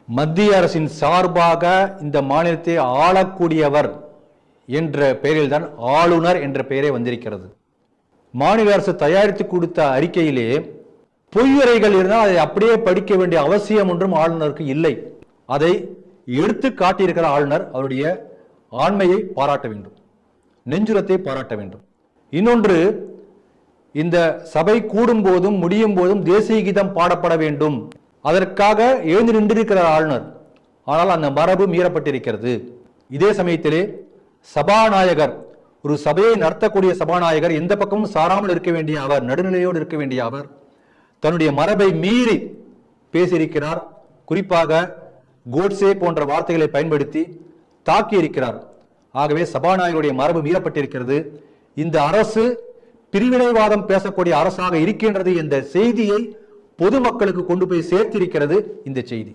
மத்திய அரசின் சார்பாக இந்த மாநிலத்தை ஆளக்கூடியவர் என்ற பெயரில்தான் ஆளுநர் என்ற பெயரே வந்திருக்கிறது. மாநில அரசு தயாரித்து கொடுத்த அறிக்கையிலே பொய்யுரைகள் இருந்தால் அதை அப்படியே படிக்க வேண்டிய அவசியம் ஒன்றும் ஆளுநருக்கு இல்லை. அதை எடுத்து காட்டியிருக்கிற ஆளுநர் அவருடைய ஆண்மையை பாராட்ட வேண்டும், நெஞ்சுரத்தை பாராட்ட வேண்டும். இன்னொன்று, இந்த சபை கூடும் போதும் முடியும் போதும் தேசிய கீதம் பாடப்பட வேண்டும், அதற்காக எழுந்து நின்றிருக்கிறார் ஆளுநர். ஆனால் அந்த மரபு மீறப்பட்டிருக்கிறது. இதே சமயத்திலே சபாநாயகர், ஒரு சபையை நடத்தக்கூடிய சபாநாயகர் எந்த பக்கமும் சாராமல் இருக்க வேண்டிய அவர், நடுநிலையோடு இருக்க வேண்டிய அவர் தன்னுடைய மரபை மீறி பேசியிருக்கிறார். குறிப்பாக கோட்சே போன்ற வார்த்தைகளை பயன்படுத்தி தாக்கி இருக்கிறார். ஆகவே சபாநாயகருடைய மரபு மீறப்பட்டிருக்கிறது. இந்த அரசு பிரிவினைவாதம் பேசக்கூடிய அரசாக இருக்கின்றது என்ற செய்தியை பொதுமக்களுக்கு கொண்டு போய் சேர்த்திருக்கிறது இந்த செய்தி.